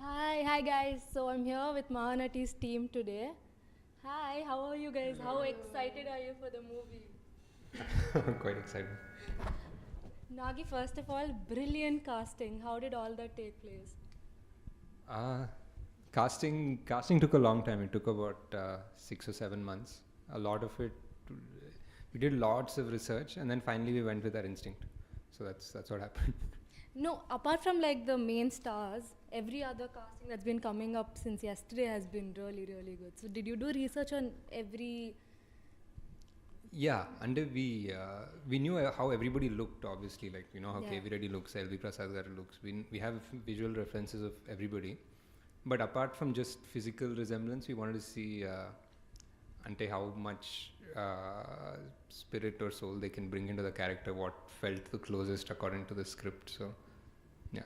Hi guys. So I'm here with Mahanati's team today. Hi, how are you guys? How excited are you for the movie? Quite excited. Nagi, first of all, brilliant casting. How did all that take place? Uh, casting took a long time. It took about 6 or 7 months. A lot of it, we did lots of research, and then finally we went with our instinct. So that's what happened. No, apart from like the main stars, every other casting that's been coming up since yesterday has been really, really good. So did you do research on every? Yeah, and we knew how everybody looked. Obviously, like how Yeah. KV Reddy looks, LV Prasad garu looks. We have visual references of everybody, but apart from just physical resemblance, we wanted to see ante how much spirit or soul they can bring into the character. What felt the closest according to the script. So, yeah.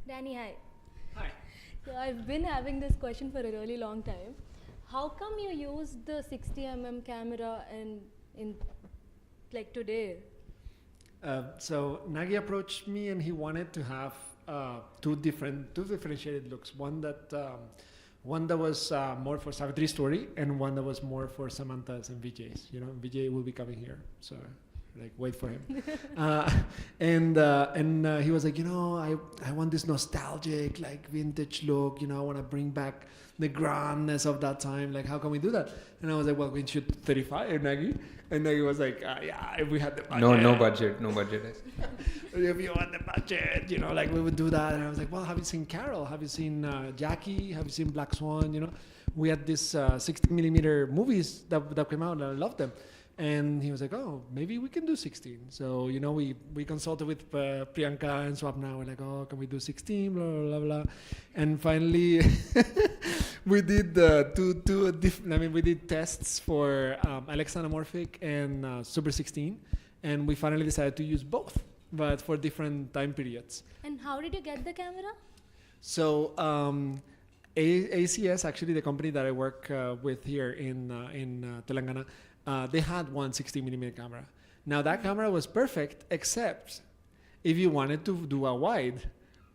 Danny, hi. Hi. So I've been having this question for a really long time. How come you used the 60 mm camera in like today? So Nagi approached me and he wanted to have two differentiated looks. One that was more for Savitri's story, and one that was more for Samantha's and Vijay's. Vijay will be coming here, so like wait for him. And he was like, I want this nostalgic, like vintage look. I want to bring back the grandness of that time. Like, how can we do that? And I was like, well, we shoot 35, Nagi. And Nagi was like, yeah, if we had the budget. No budget. If you had the budget, like we would do that. And I was like, well, have you seen Carol? Have you seen Jackie? Have you seen Black Swan? We had these 60 mm movies that came out, and I loved them. And he was like, oh, maybe we can do 16. So, we consulted with Priyanka and Swapna. We're like, oh, can we do 16? Blah, blah, blah, blah. And finally, we did we did tests for Alex Anamorphic and Super 16. And we finally decided to use both, but for different time periods. And how did you get the camera? So, ACS, actually, the company that I work with here in Telangana, they had one 60 mm camera. Now that camera was perfect, except if you wanted to do a wide,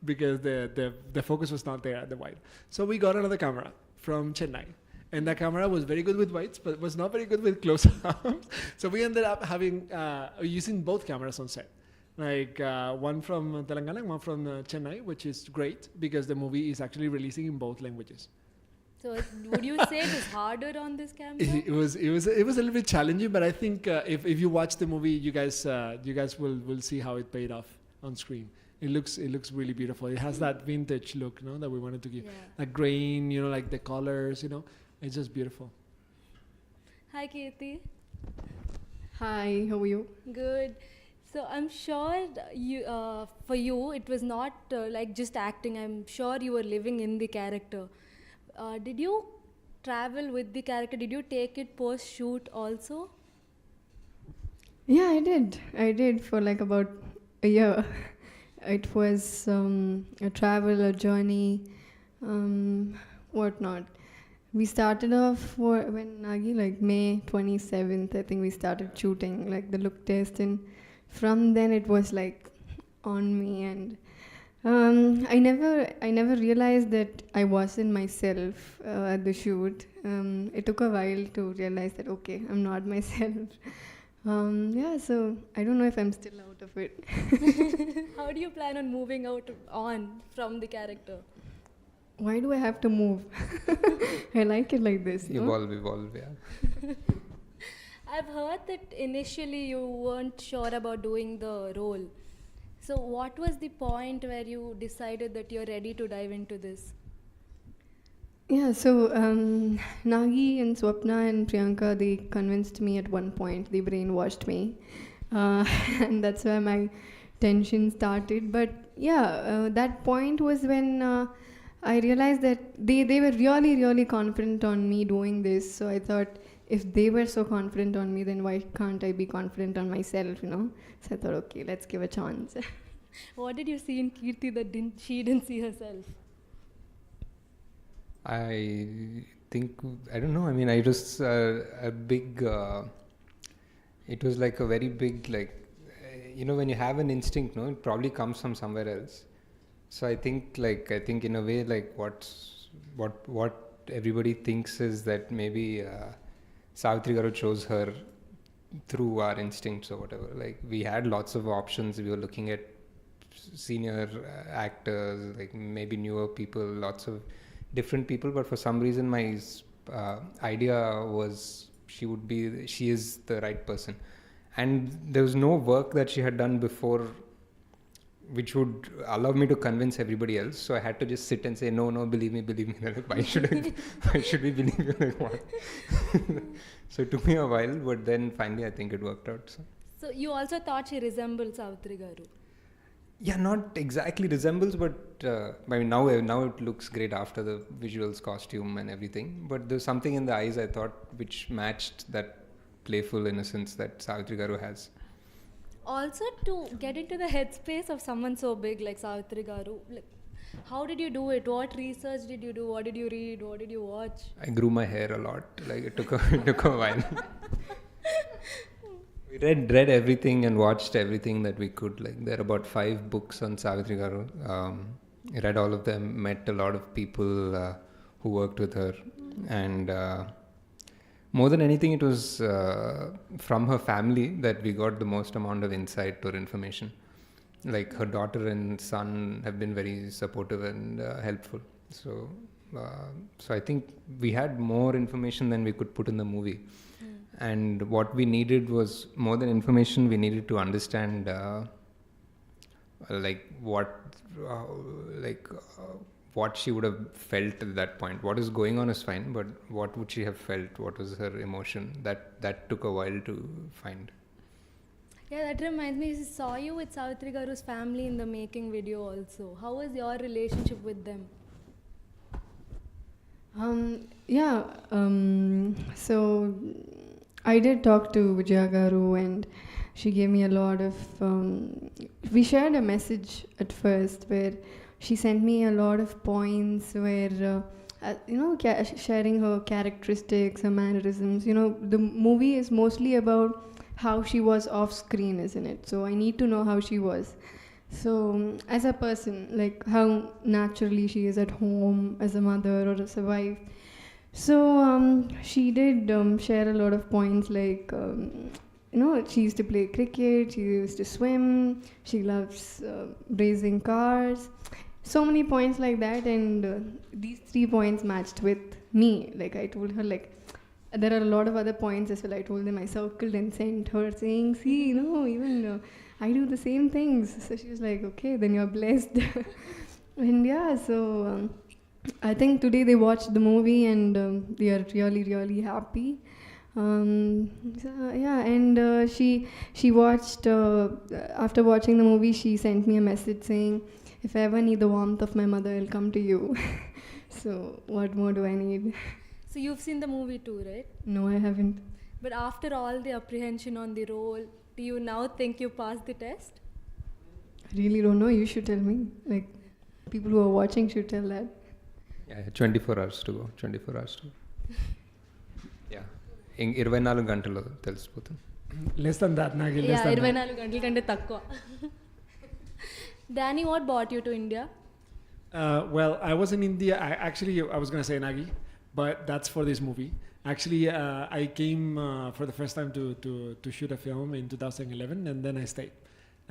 because the focus was not there at the wide. So we got another camera from Chennai, and that camera was very good with wides, but was not very good with close-ups. So we ended up having using both cameras on set. Like one from Telangana and one from Chennai, which is great because the movie is actually releasing in both languages. So would you say it was harder on this camera? It was a little bit challenging, but I think if you watch the movie, you guys will see how it paid off on screen. It looks really beautiful. It has that vintage look, that we wanted to give. Yeah. Like grain, like the colors, it's just beautiful. Hi, Kirti. Hi, how are you? Good. So I'm sure for you, it was not like just acting. I'm sure you were living in the character. Did you travel with the character? Did you take it post-shoot also? Yeah, I did. I did for like about a year. It was a travel, a journey, whatnot. We started off when Nagi, like May 27th, I think we started shooting like the look test, and from then it was like on me, and I never realized that I wasn't myself at the shoot. It took a while to realize that okay, I'm not myself. Yeah, so I don't know if I'm still out of it. How do you plan on moving on from the character? Why do I have to move? I like it like this. No? Evolve, yeah. I've heard that initially you weren't sure about doing the role. So what was the point where you decided that you're ready to dive into this? Yeah, so Nagi and Swapna and Priyanka, they convinced me at one point. They brainwashed me. And that's where my tension started. But yeah, that point was when I realized that they were really, really confident on me doing this. So I thought, if they were so confident on me, then why can't I be confident on myself, So I thought, okay, let's give a chance. What did you see in Kirti that she didn't see herself? I think, I don't know. I mean, I just a big. It was like a very big, like, when you have an instinct, it probably comes from somewhere else. So I think in a way, like what everybody thinks is that maybe Savitri Garu chose her through our instincts or whatever. Like we had lots of options. We were looking at senior actors, like maybe newer people, lots of different people. But for some reason, my idea was she is the right person. And there was no work that she had done before which would allow me to convince everybody else. So I had to just sit and say, no, believe me. Like, why should we believe you? Like, what? So it took me a while, but then finally I think it worked out. So you also thought she resembled Savitri Garu? Yeah, not exactly resembles, but I mean now it looks great after the visuals, costume and everything. But there's something in the eyes I thought which matched that playful innocence that Savitri Garu has. Also, to get into the headspace of someone so big like Savitri Garu, like, how did you do it? What research did you do? What did you read? What did you watch? I grew my hair a lot. Like it took a while. We read everything and watched everything that we could. Like there are about 5 books on Savitri Garu. Read all of them. Met a lot of people who worked with her, and more than anything, it was from her family that we got the most amount of insight or information. Like her daughter and son have been very supportive and helpful. So I think we had more information than we could put in the movie. And what we needed was more than information. We needed to understand what she would have felt at that point. What is going on is fine, but what would she have felt? What was her emotion? That took a while to find. Yeah, that reminds me, I saw you with Savitri Garu's family in the making video also. How was your relationship with them? So I did talk to Vijaya Garu, and she gave me a lot of we shared a message at first where she sent me a lot of points where sharing her characteristics, her mannerisms. The movie is mostly about how she was off screen, isn't it? So I need to know how she was. So as a person, like how naturally she is at home as a mother or as a wife. So she did share a lot of points, like she used to play cricket, she used to swim, she loves racing cars, so many points like that. And these 3 points matched with me. Like I told her, like there are a lot of other points as well. I told them, I circled and sent her saying, see, even I do the same things. So she was like, okay, then you're blessed. And yeah, so I think today they watched the movie and they are really, really happy. She watched, after watching the movie, she sent me a message saying, if I ever need the warmth of my mother, I'll come to you. So what more do I need? So you've seen the movie too, right? No, I haven't. But after all the apprehension on the role, do you now think you passed the test? I really don't know. You should tell me. Like, people who are watching should tell that. Yeah, 24 hours to go. 24 hours to go. Yeah. 24 గంటలు తెలిసిపోతుంది. Less than that, Nagi. Less than 24 గంటల కంటే తక్కువ. Danny, what brought you to India? Well, I was in India. I was going to say Nagi, but that's for this movie. Actually, I came for the first time to shoot a film in 2011, and then I stayed.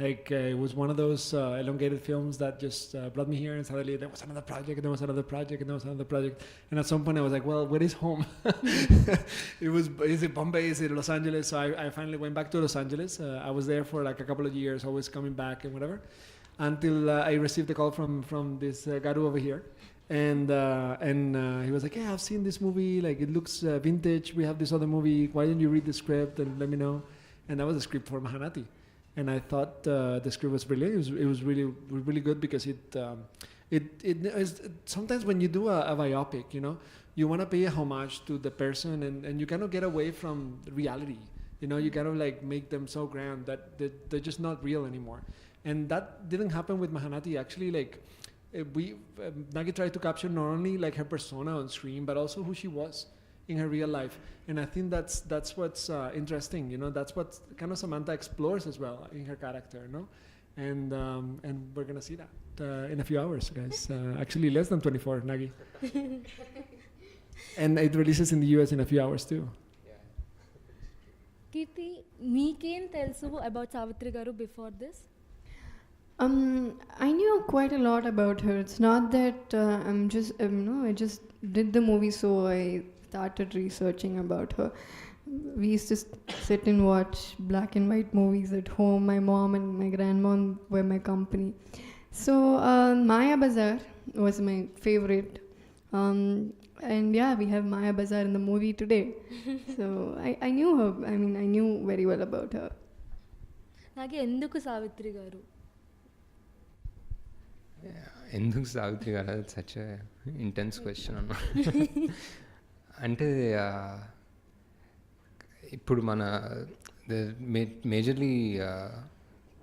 Like it was one of those elongated films that just brought me here, and suddenly there was another project, and there was another project, and there was another project. And at some point, I was like, "Well, where is home?" Is it Bombay? Is it Los Angeles? So I finally went back to Los Angeles. I was there for like a couple of years, always coming back and whatever, until I received a call from this Garu over here. And he was like, "Yeah, I've seen this movie. Like, it looks vintage. We have this other movie. Why don't you read the script and let me know?" And that was a script for Mahanati. And I thought the script was brilliant. It was really good because it is, sometimes when you do a biopic, you want to pay a homage to the person, and you kind of get away from reality. You kind of like make them so grand that they're just not real anymore. And that didn't happen with Mahanati. Actually, like Nagi tried to capture not only like her persona on screen, but also who she was in her real life. And I think that's what's interesting. That's what kind of Samantha explores as well in her character. and we're gonna see that in a few hours, guys. Actually, less than 24, Nagi. And it releases in the US in a few hours too. Kirti, meekem telsu about Savitri garu before this? I knew quite a lot about her. It's not that I'm just, I just did the movie, so I started researching about her. We used to sit and watch black and white movies at home. My mom and my grandmom were my company. So Maya Bazaar was my favorite. And yeah, we have Maya Bazaar in the movie today. So I knew her. I mean, I knew very well about her. Nagi, enduku Savitri garu? ఎందుకు సావిత్రి గారు? Such intense question అన్నమాట. అంటే ఇప్పుడు మన majorly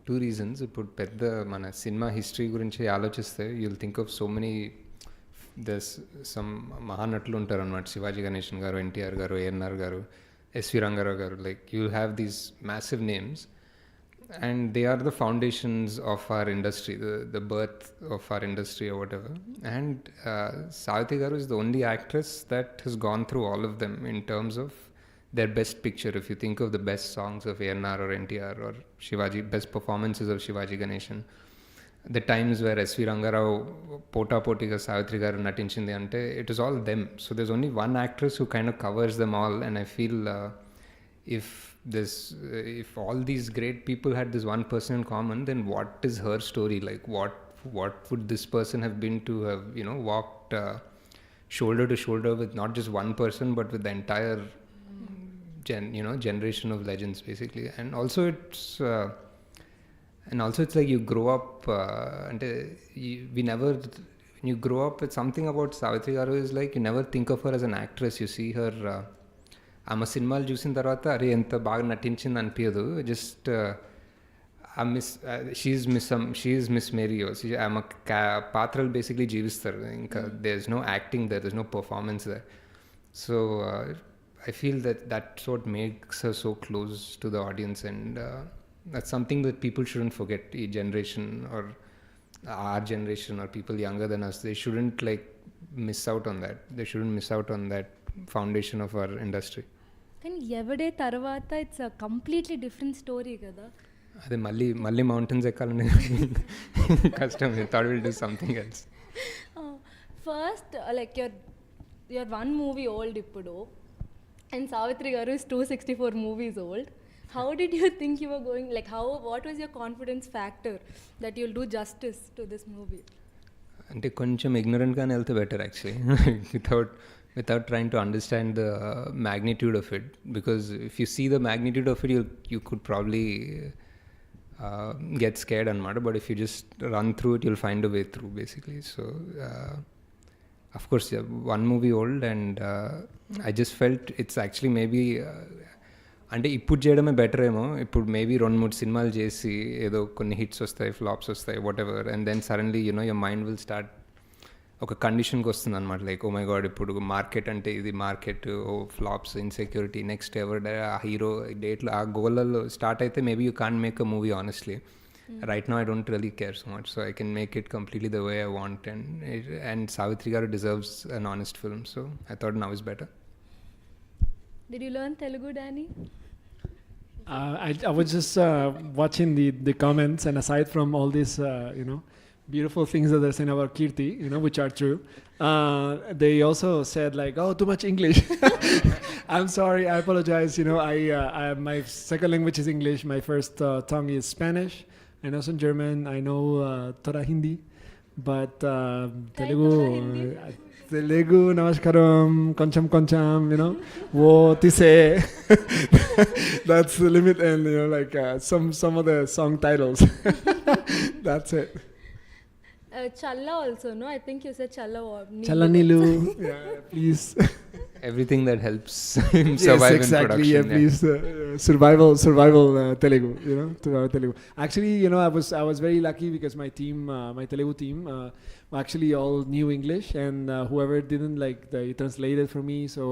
2 reasons. ఇప్పుడు పెద్ద మన cinema history గురించి ఆలోచిస్తే you'll think of so many some మహానటులు ఉంటారు అనమాట. శివాజీ గణేశన్ గారు, ఎన్టీఆర్ గారు, ఏఎన్ఆర్ గారు, ఎస్వి రంగారావు గారు. Like you'll have these massive names and they are the foundations of our industry, the birth of our industry or whatever. And Savitri garu is the only actress that has gone through all of them in terms of their best picture. If you think of the best songs of ANR or NTR or Shivaji, best performances of Shivaji Ganeshan, the times where SV Rangarao pota potiga Savitri garu natinchindi ante, it is all them. So there's only one actress who kind of covers them all. And I feel if all these great people had this one person in common, then what is her story? Like what would this person have been to have, walked shoulder to shoulder with not just one person but with the entire generation of legends basically. And also it's like you grow up and when you grow up with something about Savitri garu is like you never think of her as an actress. You see her ఆమె సినిమాలు చూసిన తర్వాత అరే ఎంత బాగా నటించింది అనిపించదు. Just she is Miss Mary. ఆమె పాత్రలు బేసిక్లీ జీవిస్తారు. ఇంకా there is no acting there is no performance there. So I feel that's what makes her so close to the audience. And that's something that people shouldn't forget. ఈ generation or our generation or people younger than us, they shouldn't miss out on that. They shouldn't miss out on that foundation of our industry. కానీ ఎవడే తర్వాత it's a completely different story కదా. అదే మళ్ళీ mountains ఎక్కాలని కష్టం. Thought will do something else. First like your 1 movie old ఇప్పుడు, and Savitri గారు is 264 movies old. How did you think you were going, what was your confidence factor that you'll do justice to this movie? అంటే కొంచెం ignorantగానే వెళ్తే better actually, without trying to understand the magnitude of it, because if you see the magnitude of it, you could probably get scared anamata, but if you just run through it, you'll find a way through basically. So of course, 1 movie old, and I just felt it's actually maybe అంటే ఇప్పుడు చేయడమే better ఏమో. ఇప్పుడు maybe 2-3 సినిమాలు చేసి ఏదో కొన్ని hits వస్తాయి, ఫ్లాప్స్ వస్తాయి, whatever, and then suddenly your mind will start ఒక కండిషన్కి వస్తుంది అనమాట. లైక్ ఓ మై గాడ్, ఇప్పుడు మార్కెట్ అంటే ఇది market, oh flops, insecurity, next ever ఆ హీరో డేట్లు, ఆ గోల్లలో స్టార్ట్ అయితే maybe you can't make a movie honestly. Right now I don't really care so much, so I can make it completely the way I want, and Savitri garu deserves an honest film, so I thought now is better. Did you learn Telugu, Danny? I was just watching the comments, and aside from all these beautiful things that they're saying about Kirti, which are true, they also said oh, too much English. I'm sorry, I apologize. My second language is English. My first tongue is Spanish. I know some German. I know Tora Hindi, but Telugu namaskaram, koncham, wo tise. That's the limit, and some of the song titles. That's it. Challa also, no? I think you said Challa. Challa Nilu. Yeah, please. Everything that helps him survive in production. Yeah, please. Survival Telugu, Telugu. Actually, I was very lucky because my Telugu team, actually all knew English, and whoever didn't, they translated for me, so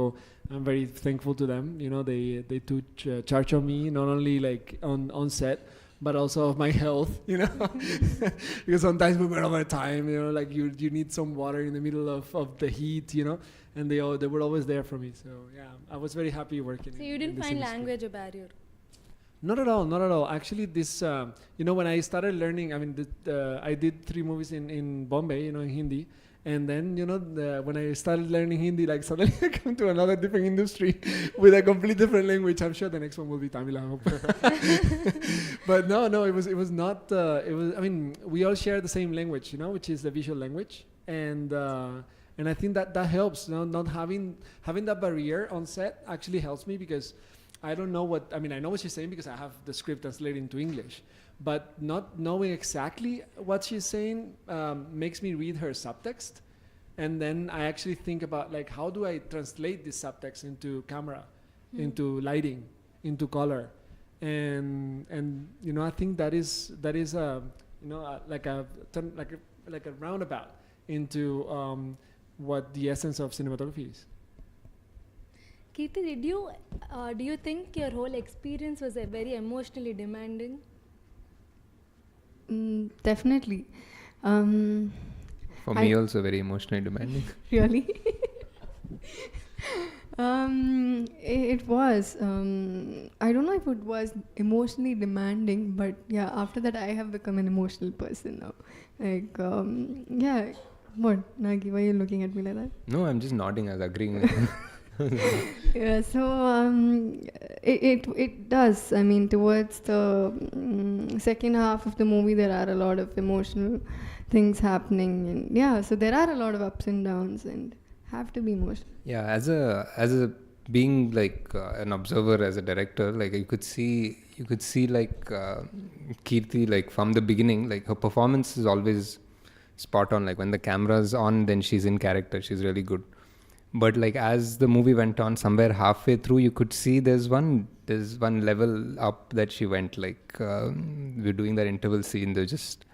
I'm very thankful to them. They took charge of me, not only on set, but also of my health, you know, because sometimes we run out of time, you know, like you need some water in the middle of the heat, you know, and they were always there for me. So yeah, I was very happy working. So you didn't this find industry. language a barrier? Not at all, not at all. Actually, this, you know, when I started learning, I mean, I did 3 movies in Bombay, you know, in Hindi. And then, you know, when I started learning Hindi, like suddenly I come to another different industry with a completely different language. I'm sure the next one will be Tamil, I hope. But no, it was not, I mean, we all share the same language, you know, which is the visual language. And I think that helps, you know, not having that barrier on set actually helps me, because I don't know I know what she's saying because I have the script translated into English, but not knowing exactly what she's saying makes me read her subtext. And then I actually think about, like, how do I translate this subtext into camera, into lighting, into color? And you know, I think that is you know, like a roundabout into what the essence of cinematography is. Kirti, do you think your whole experience was very emotionally demanding? Definitely. For me, also very emotionally demanding. Really? It was. I don't know if it was emotionally demanding, but yeah, after that I have become an emotional person now. Like, yeah. What, Nagi? Why are you looking at me like that? No, I'm just nodding. I was agreeing with you. Yeah, so it does. I mean, towards the second half of the movie, there are a lot of emotional things happening, and yeah, so there are a lot of ups and downs, and have to be emotional. Yeah, as a being like an observer, as a director, like you could see like Kirti, like from the beginning, like her performance is always spot on. Like when the camera's on, then she's in character. She's really good. But like as the movie went on, somewhere halfway through, you could see there's one level up that she went. Like we're doing that interval scene, they're just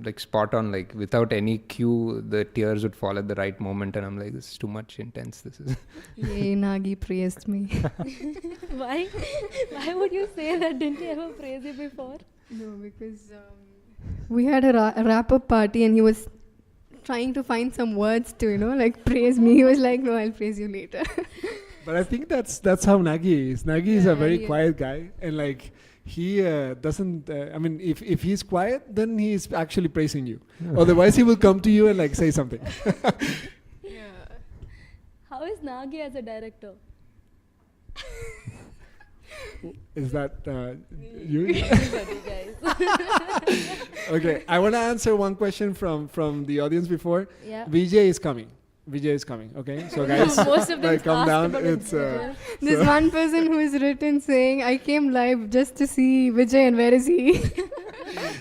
like spot on. Like without any cue, the tears would fall at the right moment, and I'm like, this is too much intense. This is. Yay, Nagi praised me. Why? Why would you say that? Didn't he ever praise you before? No, because we had a wrap-up party, and he was trying to find some words to, you know, like praise me. He was like, no, I'll praise you later. But I think that's how Nagi is. Nagi is a very quiet guy, and like he doesn't. I mean, if he's quiet, then he's actually praising you. Otherwise, he will come to you and like say something. Yeah. How is Nagi as a director? Is that you? Sorry, guys. Okay, I want to answer one question from the audience before. Yeah. Vijay is coming. Okay, so guys, Most of them like, come asked down. about It's Vijay. There's one person who is written saying, I came live just to see Vijay, and where is he?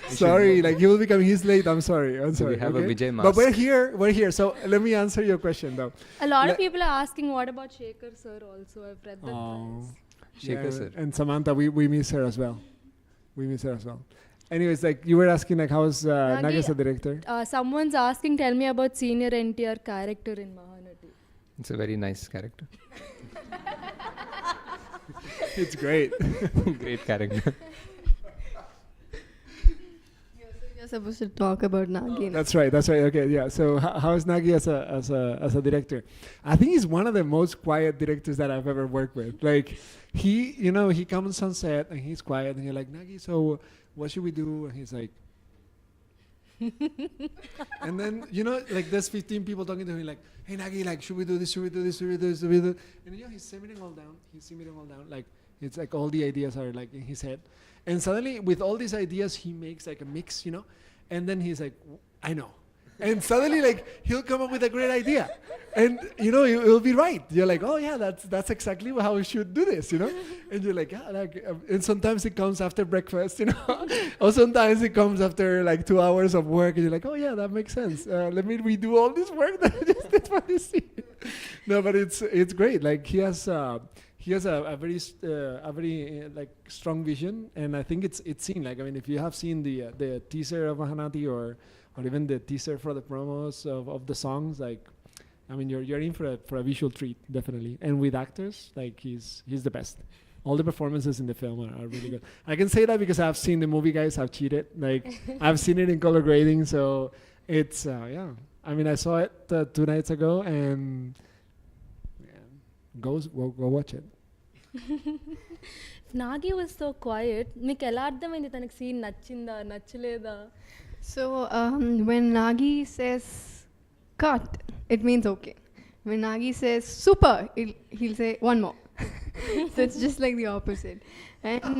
sorry, like he will be coming. He's late. I'm sorry. So we have a Vijay mask. But we're here. So let me answer your question though. A lot of people are asking, what about Shekhar sir also? I've read that Oh. twice. Shekhar sir. And Samantha, we miss her as well. Anyways, like you were asking, like how's Nagi as a director? Someone's asking, tell me about senior NTR character in Mahanati. It's a very nice character. It's great. Great character. You're supposed to talk about Nagi. That's right. Okay, yeah. So how's Nagi as a director? I think he's one of the most quiet directors that I've ever worked with. Like he comes on set and he's quiet, and you're like, Nagi, so what should we do? And he's like, and then like there's 15 people talking to him like, hey Nagi, like should we do this? And he's simmering all down. Like it's like all the ideas are like in his head, and suddenly with all these ideas he makes like a mix, and then he's like, I know. And suddenly, like, he'll come up with a great idea, and it'll be right. You're like, oh yeah, that's exactly how we should do this, And you're like, yeah, and sometimes it comes after breakfast, or sometimes it comes after like 2 hours of work, and you're like, oh yeah, that makes sense. Let me redo all this work that I just did for this scene. No, but it's great. Like he has a very like strong vision, and I think it's seen. Like, I mean, if you have seen the teaser of Mahanati or even the teaser for the promos of the songs, like, I mean, you're in for a visual treat, definitely. And with actors, like he's the best all the performances in the film are really good. I can say that because I've seen the movie, guys. I've cheated. Like I've seen it in color grading, so it's yeah. I mean, I saw it 2 nights ago, and yeah, go watch it. Nagi was so quiet. మీకు ఎలా అర్థమైంది తనకి scene నచ్చిందా నచ్చలేదా? So when Nagi says cut, it means okay. When Nagi says super, he'll say one more. So it's just like the opposite. And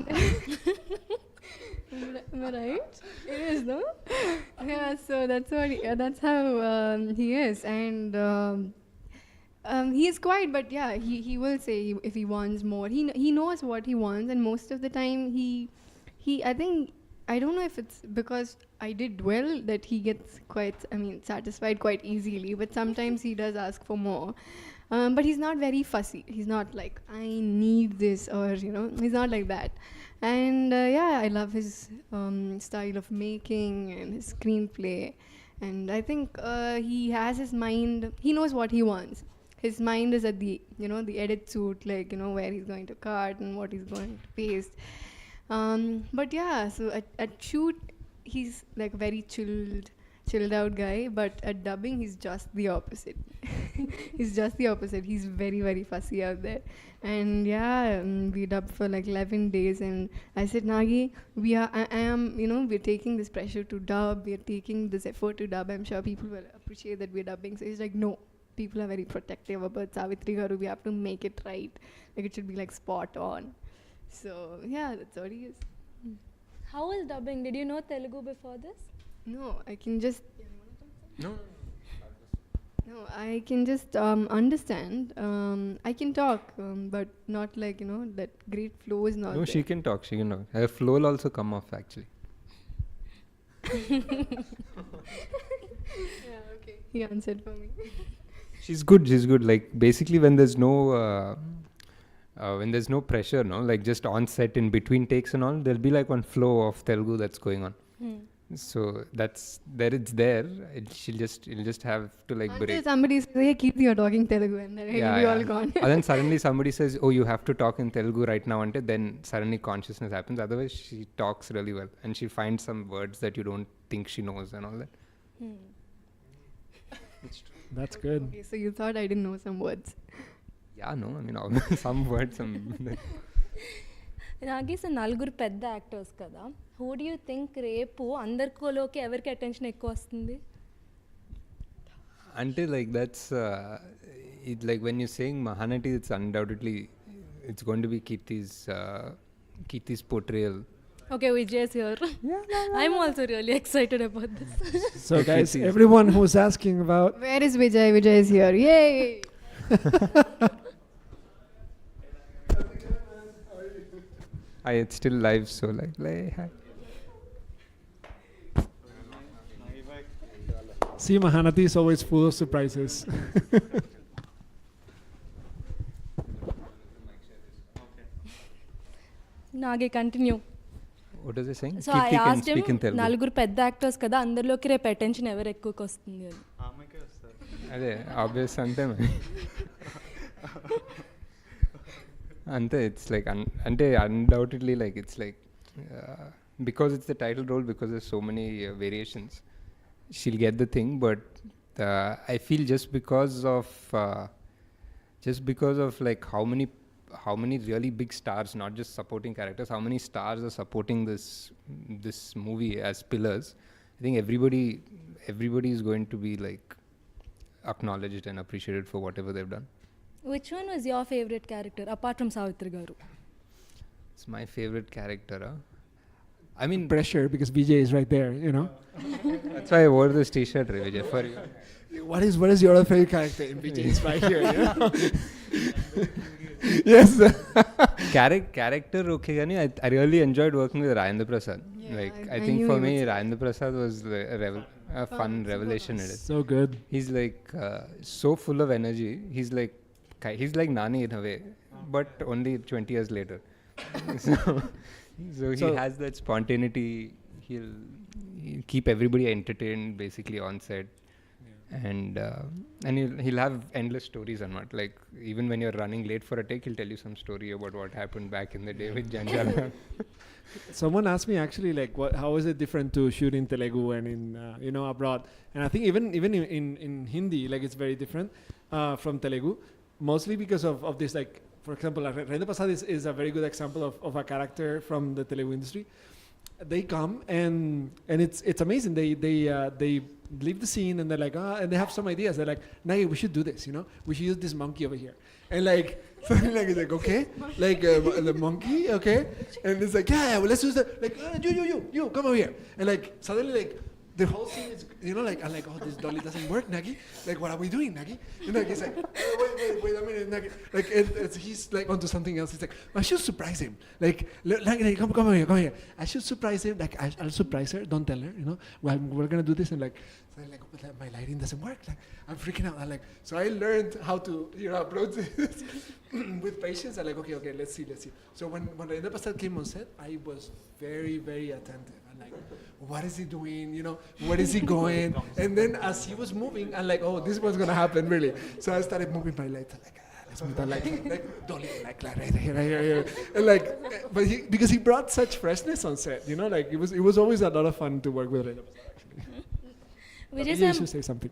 am I right? It is, no? Yeah. So that's what. That's how he is, and he is quiet, but yeah, he will say if he wants more. He knows what he wants, and most of the time he I think. I don't know if it's because I did well that he gets satisfied quite easily, but sometimes he does ask for more. But he's not very fussy. He's not like, I need this, or, he's not like that. And yeah, I love his style of making and his screenplay. And I think he has his mind, he knows what he wants. His mind is at the, the edit suit, like, where he's going to cut and what he's going to paste. But yeah, so at shoot, he's like a very chilled out guy, but at dubbing, he's just the opposite. He's just the opposite. He's very, very fussy out there. And yeah, we dubbed for like 11 days, and I said, Nagi, we're taking this pressure to dub, we're taking this effort to dub. I'm sure people will appreciate that we're dubbing. So he's like, no, people are very protective about Savitri Garu. We have to make it right. Like it should be like spot on. So yeah, that's what he is. How was dubbing? Did you know Telugu before this? No, I can just No. I can just understand. I can talk, but not like that great flow is not No, there. she can talk. Her flow will also come off actually. Yeah, okay. He answered for me. She's good. Like basically when there's no pressure, no, like just on set in between takes and all, there'll be like one flow of Telugu that's going on. So it's there. It'll just have to like Until break. somebody says, "Hey, Keerthi, you're talking Telugu," and then we all gone. And then suddenly somebody says, "Oh, you have to talk in Telugu right now," and then suddenly consciousness happens. Otherwise, she talks really well, and she finds some words that you don't think she knows and all that. That's good. Okay, so you thought I didn't know some words. Yeah, no, I mean some words. Nagesh నలుగురు పెద్ద actors కదా, who do you think రేపు అందరిలోకి ఎవరికి attention ఎక్కువ వస్తుంది? Until like that's like when you're saying Mahanati, it's undoubtedly it's going to be Keerthi's portrayal. Okay, Vijay is here. I'm also really excited about this. So guys, everyone who's asking about Where is Vijay? Vijay is here. Yay! It's still live, so like hi. see, Mahanati is always full of surprises. నాగే continue. What is he saying? So I Keerthi can asked speak in him, Telugu. నలుగురు పెద్ద actors కదా, అందరిలోకి రేపు attention ఎవరు ఎక్కువకి వస్తుంది అని. అదే obvious అంతే మరి. అంతే ఇట్స్ లైక్ అంటే undoubtedly like it's like because it's the title role, because there's so many variations, she'll get the thing. But I feel just because of like how many really big stars, not just supporting characters, how many stars are supporting this movie as pillars, I think everybody is going to be like acknowledged and appreciated for whatever they've done. Which one was your favorite character apart from Savitri Garu? It's my favorite character. I mean, Pressure because Vijay is right there. that's why I wore this T-shirt, Vijay, for you. What is your other favorite character? And Vijay is right here. Yes. Character okay gani, I really enjoyed working with Rajendra Prasad. Yeah, Like I I think knew for you me would say Rajendra Prasad was a fun revelation. It is. So good. He's like so full of energy. He's like Nani in a way, but only 20 years later. so he has that spontaneity. He'll keep everybody entertained basically on set. and he'll have endless stories and what, like even when you're running late for a take, he'll tell you some story about what happened back in the day with Janjal. Someone asked me actually, like, how is it different to shoot in Telugu and in abroad? And I think even in Hindi, like, it's very different from Telugu, mostly because of this. Like, for example, Renda Prasad is a very good example of a character from the Telugu industry. They come and it's amazing. They leave the scene and they're like, and they have some ideas. They're like, Nagi, we should do this. We should use this monkey over here. And like, something like, it's like, okay, like the monkey, okay, and it's like, yeah, well, let's use that. Like, you, come over here. And like, suddenly, like, the whole scene is, like, I'm like, oh, this dolly doesn't work, Nagi. Like, what are we doing, Nagi? Like, he's like, wait a minute, Nagi. Like, he's like onto something else. He's like, I should surprise him. Like, Nagi, come here. I should surprise him. Like, I'll surprise her. Don't tell her. We're gonna do this. And like, so I'm like, but my lighting doesn't work. Like, I'm freaking out. I'm like, so I learned how to approach this with patience. I'm like, okay, let's see. So when Renda Prasad came on set, I was very, very attentive. I'm like, what is he doing? Where is he going? And then as he was moving, I'm like, oh, this was gonna happen, really. So I started moving my lights. I'm like, let's move that light. Like, Dolly, like right here. And like, but because he brought such freshness on set, like it was always a lot of fun to work with Renda Prasad, actually. You should say something.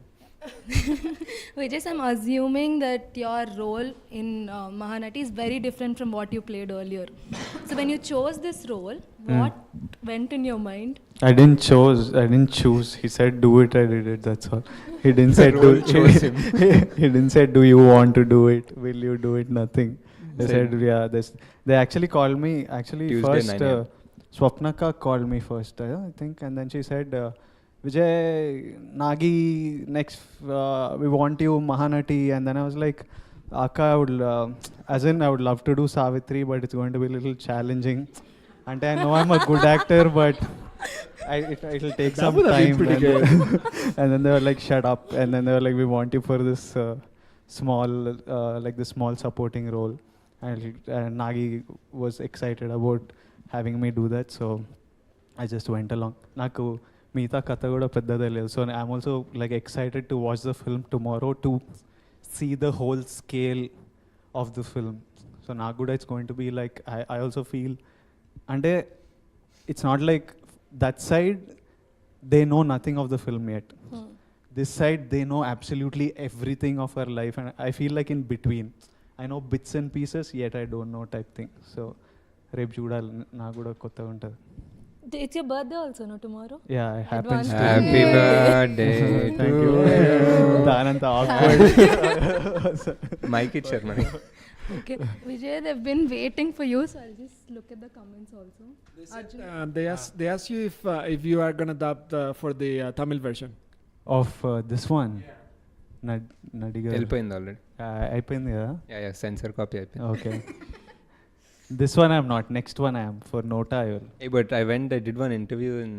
Vijay, I'm assuming that your role in Mahanati is very different from what you played earlier. So when you chose this role, what went in your mind? I didn't choose. He said, "Do it." I did it. That's all. He didn't say, he didn't say, "Do you want to do it? Will you do it?" Nothing. They said, "Yeah." They actually called me. Actually, Tuesday, first 9 a.m. Swapnaka called me first. I think, and then she said, "Vijay, Nagi, next we want you Mahanati." And then I was like, "Akka, I would love to do Savitri, but it's going to be a little challenging." And I know I'm a good actor, but it'll take That some would have been time. pretty good. And then they were like, "Shut up!" And then they were like, "We want you for this small supporting role." And Nagi was excited about having me do that, so I just went along. Naku Meeta Katha kuda peddade ledu. So I'm also like excited to watch the film tomorrow to see the whole scale of the film. So Naguda, it's going to be like, I also feel, and it's not like that side, they know nothing of the film yet. This side, they know absolutely everything of her life, and I feel like in between. I know bits and pieces, yet I don't know type thing. So, Rep Judal, Naguda kotta untadi. It's your birthday also, no? Tomorrow? Yeah, it happens to Happy birthday Thank to you. Dananta awkward. Mike ichar mani. Okay. Vijay, they've been waiting for you, so I'll just look at the comments also. They asked you if you are gonna dub for the Tamil version. Of this one. Nadiga. వెళ్ళిపోయింది already. అయిపోయింది కదా? Yeah, censor copy అయిపోయింది. Okay. This one I'm not. Next one I am. For Nota I will. Hey, but I did one interview in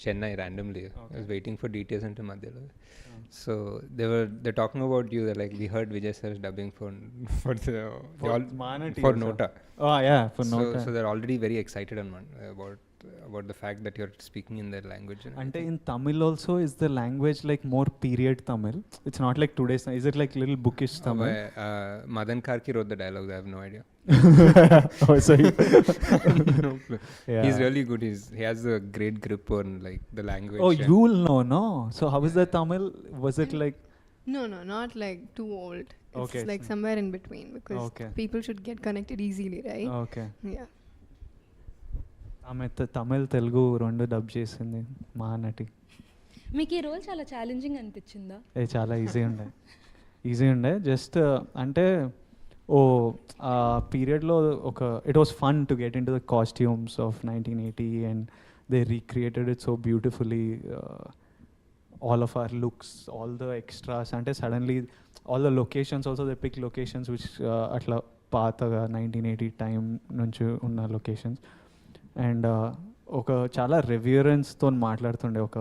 Chennai randomly. I was waiting for details into Madhyalo. So they're talking about you. They're like, we heard Vijay sir is dubbing for Mahanati for also. Nota. Oh yeah, for Nota. So they're already very excited about the fact that you're speaking in their language. Ante in Tamil also, is the language like more period Tamil? It's not like today's. Is it like little bookish Tamil? Madan Karki wrote the dialogues. I have no idea. Oh, so No clue. yeah. He's really good. He has a great grip on like the language. Oh, and- you'll know, no? So how is the Tamil? Was it like? No, not like too old. It's Okay, like so- somewhere in between because Okay. people should get connected easily, right? Okay. Yeah. ఆమె తమిళ్ తెలుగు రెండు dub చేసింది మహానటి. మీకు ఈ role చాలా challenging అనిపించిందా? అది చాలా easy ఉండే జస్ట్ అంటే ఆ పీరియడ్లో it was fun to get in to the costumes of 1980 and they recreated it so beautifully, all of our looks, all the extras, అంటే suddenly all the locations also they pick locations which అట్లా పాతగా 1980 time నుంచి ఉన్న locations. And ఒక చాలా రెవ్యూరెన్స్తో మాట్లాడుతుండే, ఒక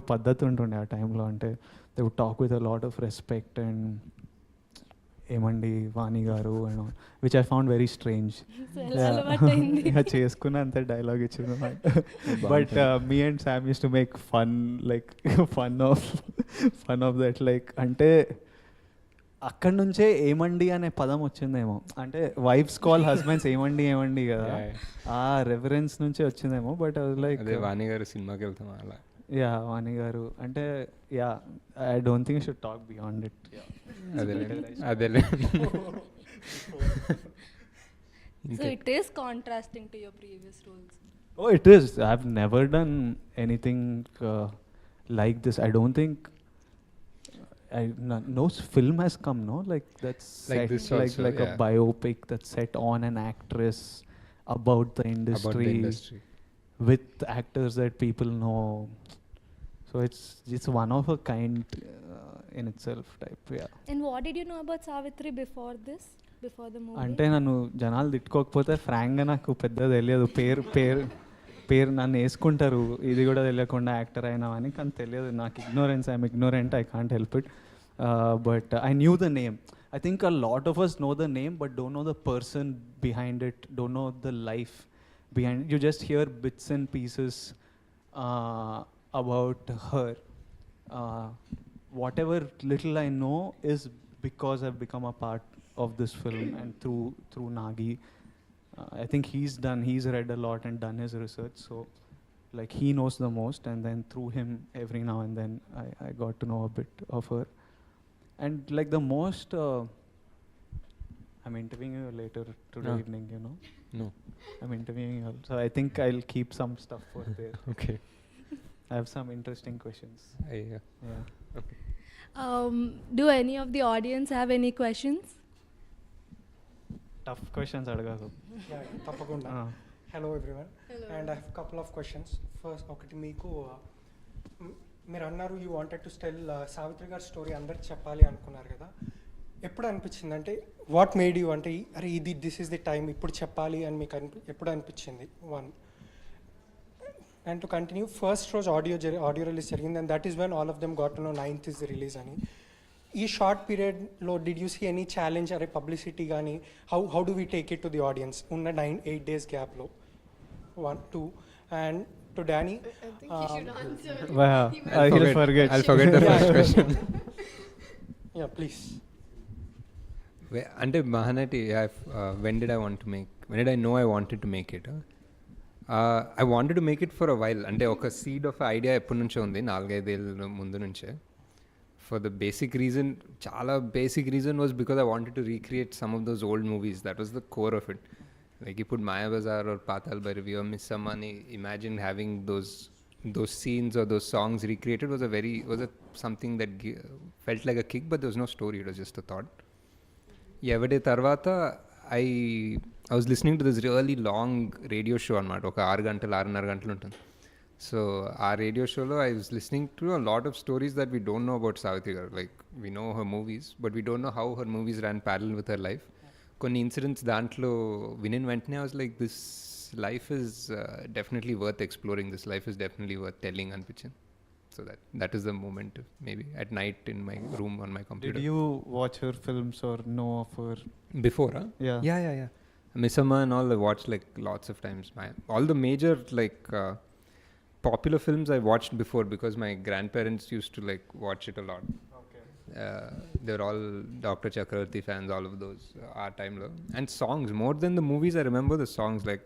పద్ధతి ఉంటుండే ఆ టైంలో. అంటే they would talk with a lot of respect and ఏమండి Vani garu and which I found very strange. So, ఎలా అలవాటైంది? చేసుకున్న అంత డైలాగ్ ఇచ్చింది. But me and Sam use to make fun like fun of that, like అంటే అక్కడి నుంచే ఏమండి అనే పదం వచ్చిందేమో, అంటే వైఫ్స్ కాల్ హస్బెండ్స్ ఏమండి కదా, ఆ రెఫరెన్స్ నుంచే వచ్చిందేమో. బట్ లైక్ వాణి గారు సినిమాకి వెళ్తాం అలా. యా వాణి గారు అంటే yeah I don't think should talk beyond it. అదేలే. So it is contrasting to your previous roles. Oh, it is. I've never done anything like this. I don't think no film has come, no, like that's Like set, this like also, like a yeah. biopic that's set on an actress about the industry, About the industry. with actors that people know. So it's one of a kind in itself type. Yeah. And what did you know about Savitri before this? Before the movie? అంటే నన్ను జనాలు తిట్టుకోకపోతే ఫ్రాంక్గా నాకు పెద్ద తెలియదు. పేరు నన్ను వేసుకుంటారు ఇది కూడా తెలియకుండా యాక్టర్ అయినా అని, కానీ తెలియదు నాకు. I'm ignorant, I can't help it. But I knew the name. I think a lot of us know the name but don't know the person behind it, don't know the life behind it. You just hear bits and pieces about her. Whatever little I know is because I've become a part of this film and through Nagi. I think he's read a lot and done his research, so like he knows the most, and then through him every now and then I got to know a bit of her. And like the most I'm interviewing you later today evening, you know. No. I'm interviewing you, so I think I'll keep some stuff for there. Okay. I have some interesting questions. Yeah. Okay. Do any of the audience have any questions? Tough questions adagaru. Yeah, తప్పకుండా. Hello everyone. Hello. And I have a couple of questions. First, ఒకటి మీకు మీరు అన్నారు you wanted to tell Savitri గారి story అందరికి చెప్పాలి అనుకున్నారు కదా, ఎప్పుడు అనిపించింది అంటే వాట్ మేడ్ యూ అంటే అరే దిస్ ఈస్ ది టైం ఇప్పుడు చెప్పాలి అని మీకు ఎప్పుడు అనిపించింది? One. And to continue, first రోజు ఆడియో రిలీజ్ జరిగింది and that is when all of them got to know 9th is the release అని. ఈ షార్ట్ పీరియడ్లో did you see any challenge, అరే పబ్లిసిటీ కానీ how do we take it to the audience ఉన్న 8 days గ్యాప్లో? 1, 2. And to Danny, I think he should answer. Wow, I'll forget. I'll forget the first question. Yeah, please. అంటే Mahanati, when did I know I wanted to make it? I wanted to make it for a while. అంటే ఒక seed of idea ఎప్పటి నుంచో ఉంది, 4-5 ఏళ్ళ ముందు నుంచే. For the చాలా basic reason was because I wanted to recreate some of those old movies. That was the core of it. Like you put Maya Bazaar or Patal Bhairavi or Miss Sammani, imagine having those scenes or those songs recreated was something that felt like a kick, but there was no story, it was just a thought. Evade tarvata I was listening to this really long radio show anamata, oka 6 gantalu 6.5 gantalu untundi. So our radio show lo I was listening to a lot of stories that we don't know about Savitri garu. Like we know her movies but we don't know how her movies ran parallel with her life. కొన్ని incidents దాంట్లో వినిన వెంటనే was like this life is definitely worth exploring, this life is definitely worth telling అనిపించింది. So that is the moment maybe at night in my room on my computer. Did you watch her films or know of her Before? Yeah. Misama and all I watched like lots of times. All the major like popular films I watched before because my grandparents used to like watch it a lot. They're all Dr. Chakravarti fans, all of those our time lo. And songs, more than the movies, I remember the songs. Like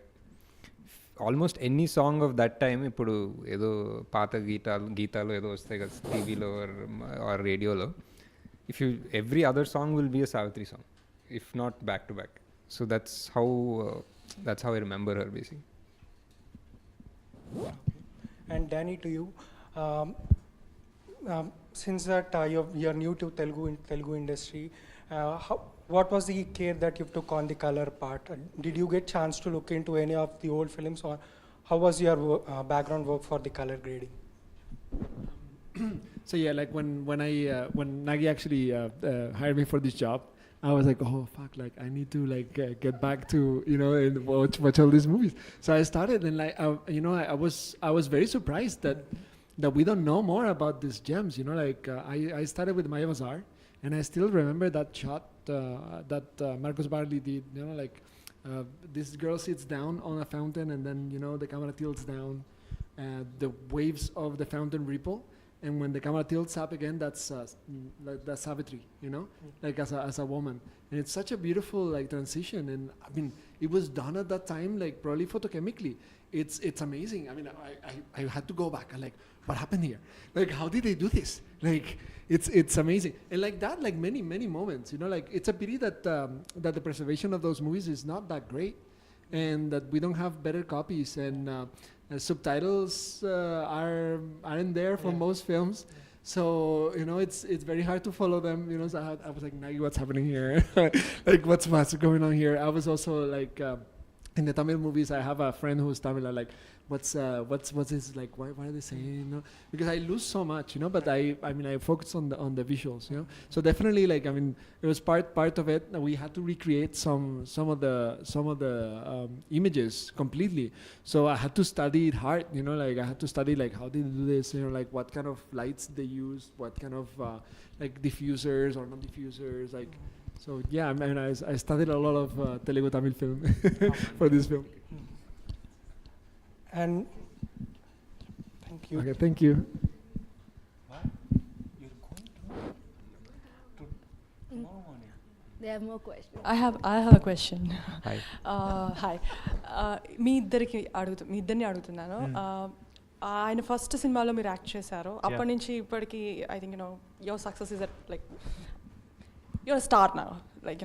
almost any song of that time ippudu edo paata geetalu edo vastayi kada TV lo or radio lo, if you every other song will be a Savitri song, if not back to back. So that's how I remember her basically. And Danny, to you, since that you're new to Telugu industry, what was the care that you took on the color part? Did you get chance to look into any of the old films, or how was your background work for the color grading? So yeah, like when Nagi actually hired me for this job, I was like, oh fuck, like I need to like get back to and watch all these movies. So I started, and like I was very surprised that we don't know more about these gems. Like I started with Maya Bazaar, and I still remember that shot Marcos Barley did. You know, like this girl sits down on a fountain, and then the camera tilts down, the waves of the fountain ripple, and when the camera tilts up again, that's Savitri. Like as a woman, and it's such a beautiful like transition. And I mean, it was done at that time, like probably photochemically. It's amazing. I mean, I had to go back and like, what happened here? Like, how did they do this? Like, it's amazing. And like that, like many moments. Like it's a pity that that the preservation of those movies is not that great, and that we don't have better copies. And subtitles aren't there for most films. So it's very hard to follow them. So I was like, Nagi, what's happening here? Like what's going on here? I was also like. In the Tamil movies, I have a friend who's Tamil. I'm like, what's this like? Why are they saying? Because I lose so much, But I mean, I focus on the visuals, So definitely, like, I mean, it was part of it. We had to recreate some of the images completely. So I had to study it hard, Like I had to study like how they do this, like what kind of lights they use, what kind of like diffusers or non diffusers, like. So yeah, I mean, I studied a lot of Telugu Tamil film for this film. And thank you. Okay, thank you. They have more questions. I have a question. Hi. Hi. మీ ఇద్దరిని అడుగుతున్నాను. ఆయన first సినిమాలో మీరు act చేశారు. అప్పటి నుంచి ఇప్పటికి I think your success is like your star now, like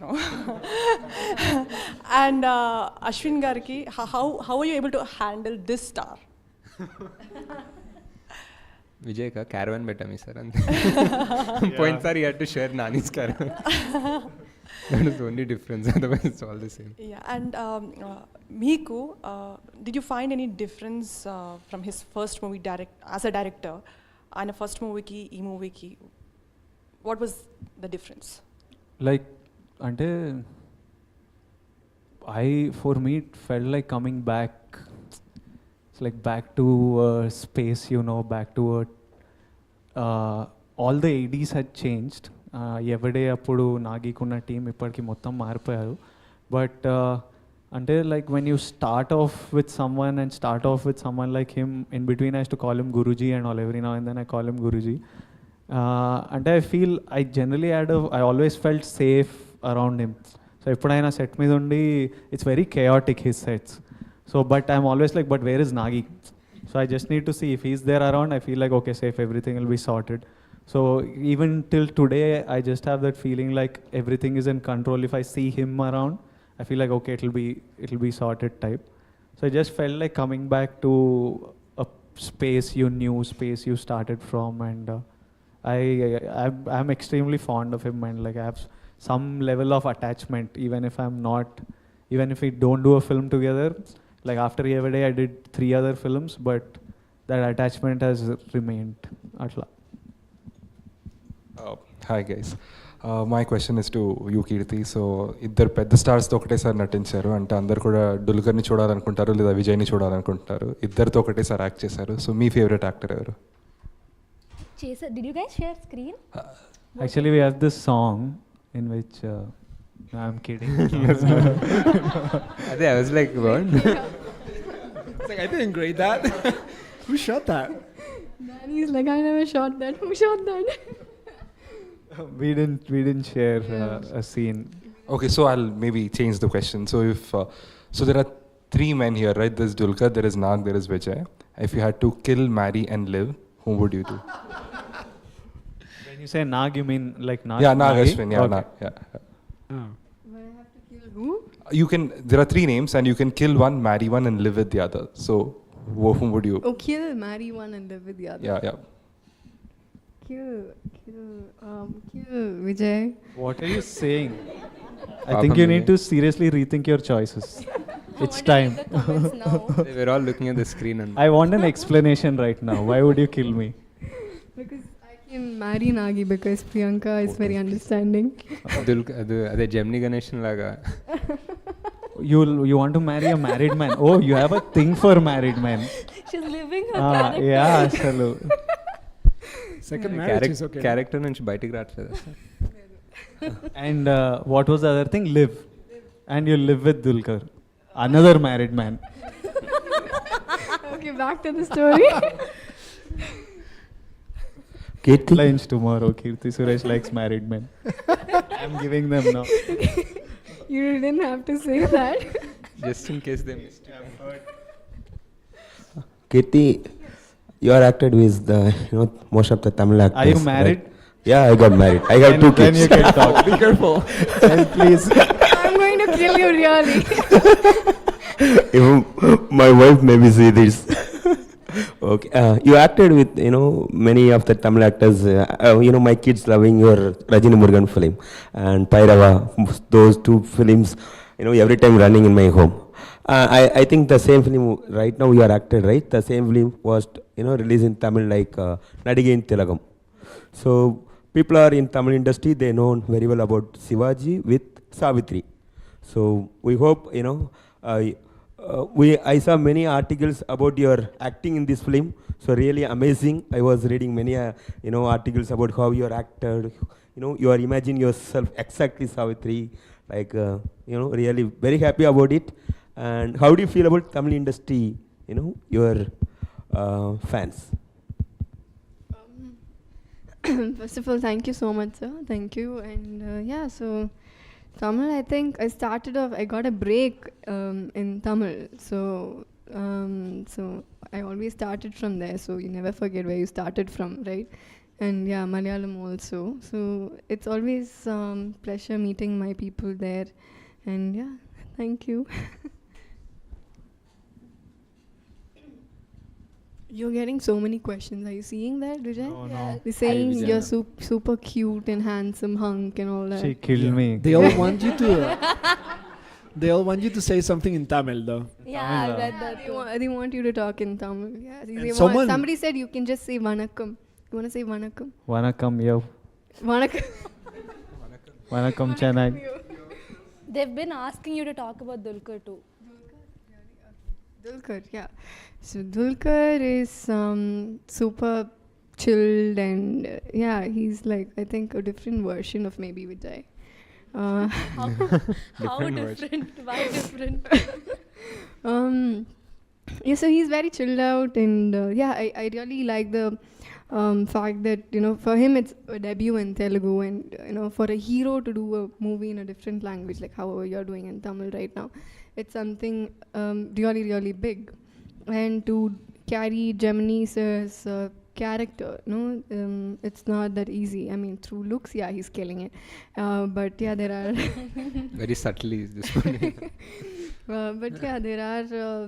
and Ashwin gariki, how are you able to handle this star? Vijay ka caravan betami sir ante. Point sir, he had to share Nani's caravan. That is the only difference, otherwise it's all the same. Yeah. And Miku, did you find any difference from his first movie as a director and a first movie ki ee movie ki? What was the difference? Like, ante for me it felt like coming back. It's like back to space, back to all the ADs had changed. Everyday appudu Nagi kunna team ippadiki mottham maaripoyaru. But ante like when you start off with someone like him, in between I used to call him Guruji and all, every now and then I call him Guruji. And I feel I generally I always felt safe around him. So eppudaina set మీద ఉండి it's very chaotic, his sets. So but I'm always like, but where is Nagi? So I just need to see if he's there around. I feel like okay, safe, everything will be sorted. So even till today I just have that feeling like everything is in control. If I see him around, I feel like okay, it'll be sorted type. So I just felt like coming back to a space you started from. And I'm extremely fond of him, and like I have some level of attachment, even if we don't do a film together. Like after Everyday I did 3 other films, but that attachment has remained. Atla. Hi guys. My question is to you, Kirti. So ఇద్దరు పెద్ద స్టార్స్తో ఒకటేసారి నటించారు అంటే అందరు కూడా డుల్కర్ని చూడాలనుకుంటారు లేదా విజయ్ని చూడాలనుకుంటారు. ఇద్దరితో ఒకటేసారి యాక్ట్ చేశారు. సో మీ ఫేవరెట్ యాక్టర్ ఎవరు? Did you guys share screen? Actually we have this song in which no, I'm kidding. I was like, what? It's like, I didn't grade that. Who shot that? Danny's like, I never shot that. Who shot that? we didn't share a scene. Okay, so I'll maybe change the question. So if so there are 3 men here, right? There's Dulkar, there is Nag, there is Vijay. If you had to kill, marry and live, whom would you do? When you say Nag, you mean like Nag? Yeah, Nag Nagi? Ashwin. Yeah, Okay. Nag. Yeah. Oh. But I have to kill who? You can. There are 3 names, and you can kill one, marry one, and live with the other. So whom would you? Oh, kill, marry one and live with the other. Yeah. Kill Vijay. What are you saying? I Papa think you Vijay. need to seriously rethink your choices. It's time. The comments now. They were all looking at the screen and I want an explanation right now. Why would you kill me? Because I can marry Nagi because Priyanka is very understanding. అదే Gemini Ganesan లాగా. You want to marry a married man? Oh, you have a thing for married men. She's living her character. Yeah, asalu. Second marriage is okay. Character నుంచి బయటికి రావట్లేదు. And what was the other thing? Live. And you live with Dulkar, another married man. Okay, back to the story. Kirti? Lines tomorrow. Kirti Suresh likes married men. I'm giving them now. You didn't have to say that. Just in case they missed it. Kirti, you are acted with the, most of the Tamil actors. Are you married? Right? Yeah, I got married. I got two Then kids. you can talk. Be careful. Then please. I'm going to kill you, really. Even my wife maybe see this. Okay, you acted with many of the Tamil actors. My kids loving your Rajini Murugan film and Pairava. Those two films, every time running in my home. I think the same film right now you are acted, right? The same film was released in Tamil like Nadige in Tilagam. So people are in Tamil industry, they know very well about Shivaji with Savitri. So we hope I saw many articles about your acting in this film. So really amazing. I was reading many articles about how you are acted. You are imagining yourself exactly Savitri. Like really very happy about it. And how do you feel about Tamil industry? Your fans. First of all, thank you so much, sir. Thank you. And so Tamil, I think I got a break in Tamil. So I always started from there. So you never forget where you started from, right? And yeah, Malayalam also. So it's always pleasure meeting my people there. And yeah, thank you. You're getting so many questions. Are you seeing that, Vijay? No, no. They're saying Vijay. you're super cute and handsome hunk and all that. She killed me. They all want you to. They all want you to say something in Tamil, though. Yeah, I Tamil, read that. They want you to talk in Tamil. Yeah, somebody said you can just say vanakkam. You want to say vanakkam? Vanakkam, yo. Vanakkam. Vanakkam, Chennai. They've been asking you to talk about Dulquer too. Dulquer, yeah. So Dulquer is super chilled and he's like, I think, a different version of maybe Vijay. How Different version. different? Why different? So he's very chilled out and I really like the fact that for him it's a debut in Telugu and for a hero to do a movie in a different language like how you're doing in Tamil right now, it's something really really big. And to carry Gemini's character, it's not that easy. I mean, through looks, he's killing it. But there are Very subtly is this one. but there are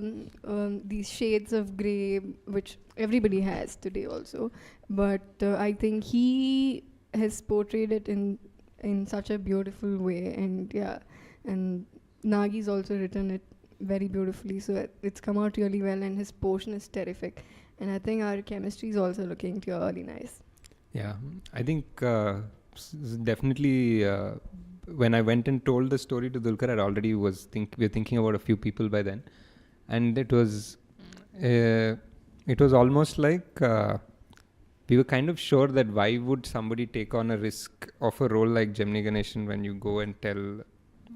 these shades of grey which everybody has today also. But I think he has portrayed it in such a beautiful way, and Nagi's also written it very beautifully, so it's come out really well, and his portion is terrific, and I think our chemistry is also looking really nice. Yeah, I think definitely when I went and told the story to Dulquer, I already we were thinking about a few people by then, and it was almost like we were kind of sure that why would somebody take on a risk of a role like Gemini Ganeshan when you go and tell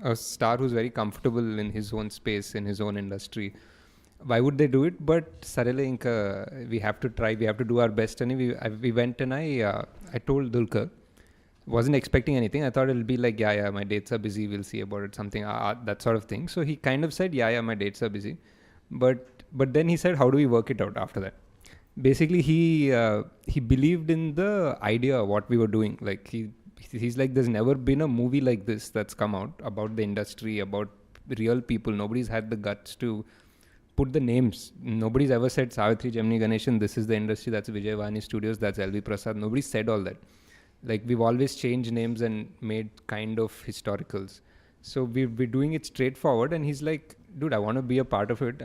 a star who's very comfortable in his own space, in his own industry. Why would they do it? But Sarele Inka, we have to try, we have to do our best. And we went and I told Dulquer, wasn't expecting anything. I thought it'll be like, my dates are busy, we'll see about it, something, that sort of thing. So he kind of said, my dates are busy. But then he said, how do we work it out after that? Basically, he believed in the idea of what we were doing. Like he's like, there's never been a movie like this that's come out about the industry, about real people. Nobody's had the guts to put the names. Nobody's ever said Savitri, Gemini Ganeshan, this is the industry, that's Vijay Vani Studios, that's LV Prasad. Nobody said all that. Like we've always changed names and made kind of historicals. So we're doing it straightforward, and he's like, dude, I want to be a part of it.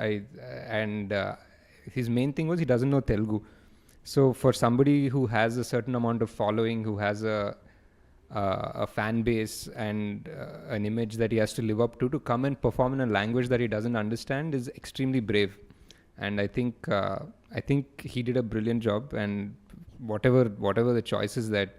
His main thing was he doesn't know Telugu. So for somebody who has a certain amount of following, who has a fan base and an image that he has to live up to come and perform in a language that he doesn't understand is extremely brave. And I think he did a brilliant job. And whatever the choices that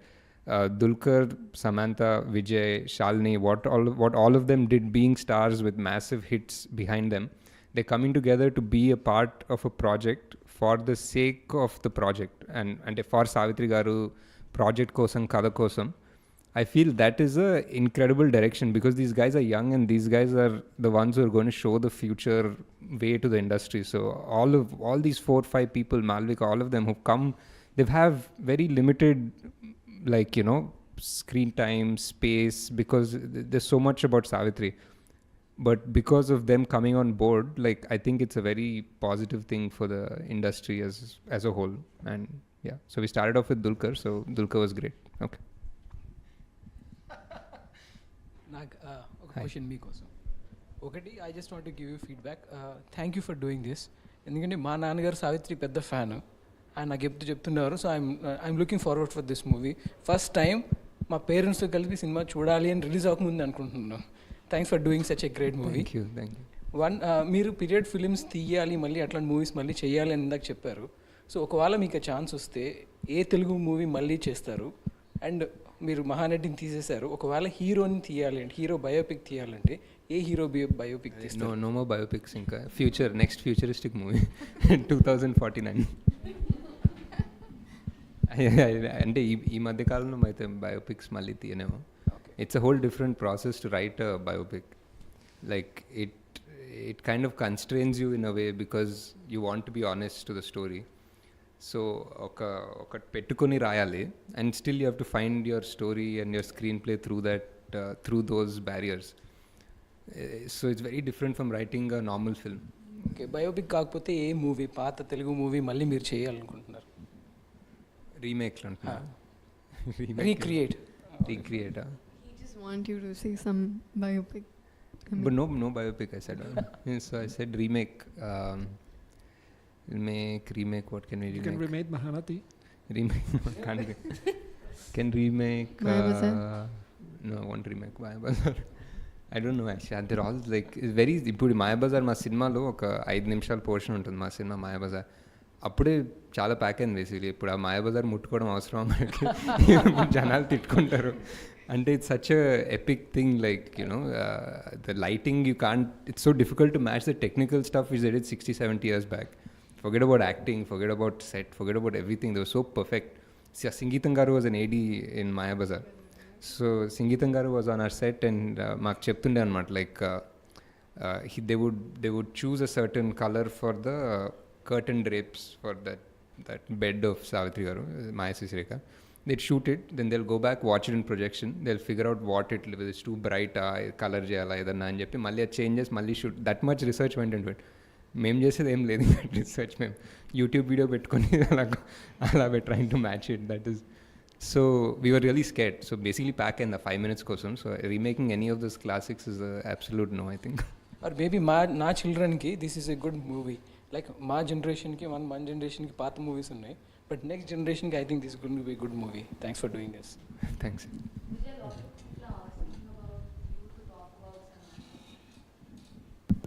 Dulquer, Samantha, Vijay, Shalini, what all of them did, being stars with massive hits behind them, they're coming together to be a part of a project for the sake of the project, and for Savitri Garu project kosam, kada kosam. I feel that is a incredible direction, because these guys are young and these guys are the ones who are going to show the future way to the industry. So all these 4 or 5 people, Malvika, all of them who've come, they have very limited, like, you know, screen time, space, because there's so much about Savitri. But because of them coming on board, like, I think it's a very positive thing for the industry as a whole. And yeah, so we started off with Dulquer, so Dulquer was great. Okay. నాకు ఒక question మీకోసం. ఒకటి, I just want to give you feedback. Thank you for doing this. ఎందుకంటే మా నాన్నగారు సావిత్రి పెద్ద fan, ఆయన నాకు ఎప్పుడు చెప్తున్నారు. So I'm looking forward for this movie. First time మా పేరెంట్స్తో కలిపి సినిమా చూడాలి అని రిలీజ్ అవ్వకముందు అనుకుంటున్నాను. Thanks for doing such a great movie. Thank you. మీరు పీరియడ్ ఫిలిమ్స్ తీయాలి, మళ్ళీ అట్లాంటి మూవీస్ మళ్ళీ చేయాలి అని ఇందాక చెప్పారు. సో ఒకవేళ మీకు ఛాన్స్ వస్తే ఏ తెలుగు మూవీ మళ్ళీ చేస్తారు? అండ్ మీరు మహానటిని తీసేశారు, ఒకవేళ హీరోని తీయాలి అంటే, హీరో బయోపిక్ తీయాలంటే ఏ హీరో బయోపిక్ తీస్తారు? No more biopics. ఇంకా నెక్స్ట్ ఫ్యూచరిస్టిక్ మూవీ 2049. అంటే ఈ మధ్య కాలంలో అయితే బయోపిక్స్ మళ్ళీ తీయనేమో. It's a whole different process to write a biopic. Like it kind of constrains you in a way, because you want to be honest to the story. So ఒకటి పెట్టుకొని రాయాలి, and still you have to find your story and your screenplay through those barriers. So it's very different from writing a normal film. Okay, biopic కాకపోతే ఏ movie, పాత Telugu movie మళ్ళీ మీరు చేయాలనుకుంటున్నారు? రీమేక్లు అంటున్నారు. Recreate. He just want you to say some biopic. But no biopic, I said. So I said remake. Remake, what can we remake? You can remake Mahanati. Remake, can't be. Can remake... Mayabazar? No, won't remake Mayabazar. I don't know actually. They're all like... It's very... ఇప్పుడు Mayabazar మా సినిమాలో ఒక 5 నిమిషాల portion ఉంటుంది మా cinema Mayabazar. అప్పుడే చాలా pack అయింది బేసిక్లీ. ఇప్పుడు ఆ Mayabazar ముట్టుకోవడం అవసరం మనకి, జనాలు తిట్టుకుంటారు. అంటే it's such a epic thing, like you know the lighting you can't, it's so difficult to match the technical stuff which they did 60-70 years back. Forget about acting, forget about set, forget about everything. They were so perfect. Sangeetam Garu was an AD in Mayabazar. So Sangeetam Garu was on our set, and maaku cheptunde anamata, like they would choose a certain color for the curtain drapes for that bed of Savitri Garu, Maya Sisireka. They'd shoot it, then they'll go back, watch it in projection, they'll figure out what it is too bright, color cheyala edanna ani cheppi malli changes, malli shoot. That much research went into it. మేము చేసేది ఏం లేదు research. మేము YouTube video పెట్టుకొని అలా trying to match it. That is so we were really scared. So basically pack అయింది 5 minutes కోసం. So remaking any of this classics is absolute no, I think. Or maybe నా చిల్డ్రన్కి this is a good movie. Like మా జనరేషన్కి మన జనరేషన్కి పాత movies ఉన్నాయి, బట్ నెక్స్ట్ జనరేషన్కి I think this could be good movie. Thanks for doing this. Thanks.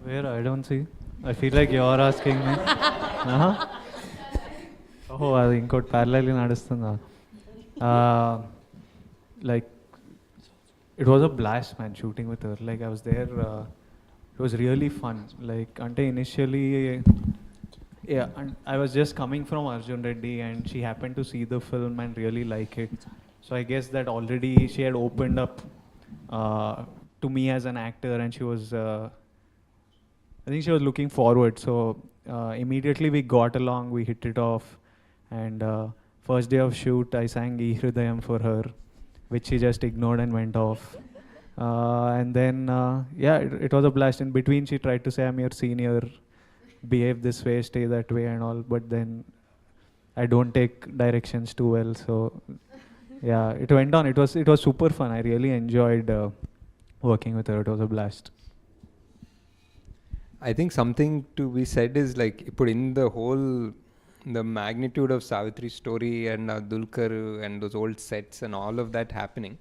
Where? I don't see. I feel like you're asking me. Oh, అది ఇంకోటి parallelly నడుస్తుందా? Like, it was a blast, man, shooting with her. Like, I was there. It was really fun. Like, ante initially, yeah, and I was just coming from Arjun Reddy, and she happened to see the film and really like it. So I guess that already she had opened up to me as an actor, and she was... I think she was looking forward. So immediately we got along, we hit it off, and first day of shoot I sang Ee Hridayam for her, which she just ignored and went off. And then yeah, it was a blast. In between she tried to say, I'm your senior, behave this way, stay that way and all, but then I don't take directions too well. So yeah, it went on. It was super fun. I really enjoyed working with her. It was a blast. I think something to be said is, like, put in the magnitude of Savitri's story and Dulquer and those old sets and all of that happening,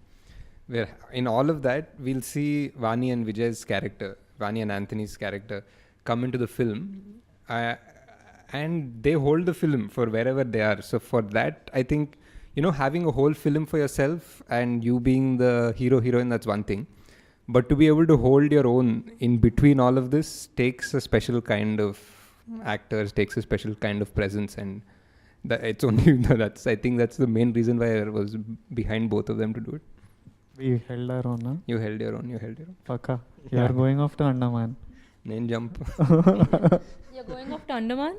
where in all of that we'll see Vani and Vijay's character, Vani and Anthony's character come into the film, and they hold the film for wherever they are. So for that, I think you know, having a whole film for yourself and you being the hero, heroine, that's one thing. But to be able to hold your own in between all of this takes a special kind of actors, takes a special kind of presence, and it's only that's, I think that's the main reason why I was behind both of them to do it. We held our own, huh? You held your own. Paka. You are going off to Andaman. Name jump. You're going off to Andaman?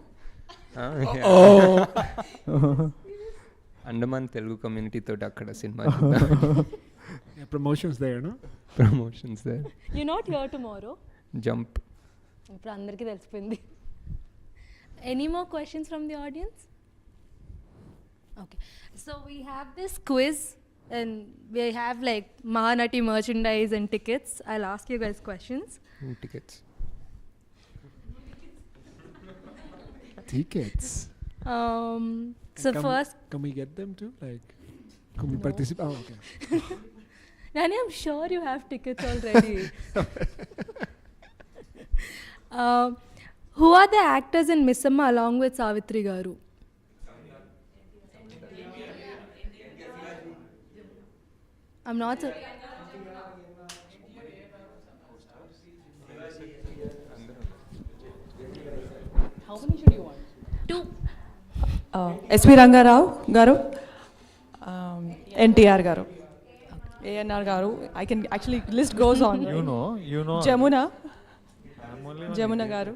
Andaman Telugu community toti akkada cinema. Yeah, promotions there, no? Promotions there. You're not here tomorrow. Jump. ఇప్పుడు అందరికీ తెలిసిపోయింది. Any more questions from the audience? Okay. So we have this quiz and we have like Mahanati merchandise and tickets. I'll ask you guys questions. Tickets. Tickets. So first, can we get them too? Like, can we participate? Oh, okay. Nani, I'm sure you have tickets already. Who are the actors in Missamma along with Savitri Garu? I'm not. How many should you want? 2. SV Rangarao garu, NTR garu, ANR garu. I can actually list goes on. You know. Jamuna garu.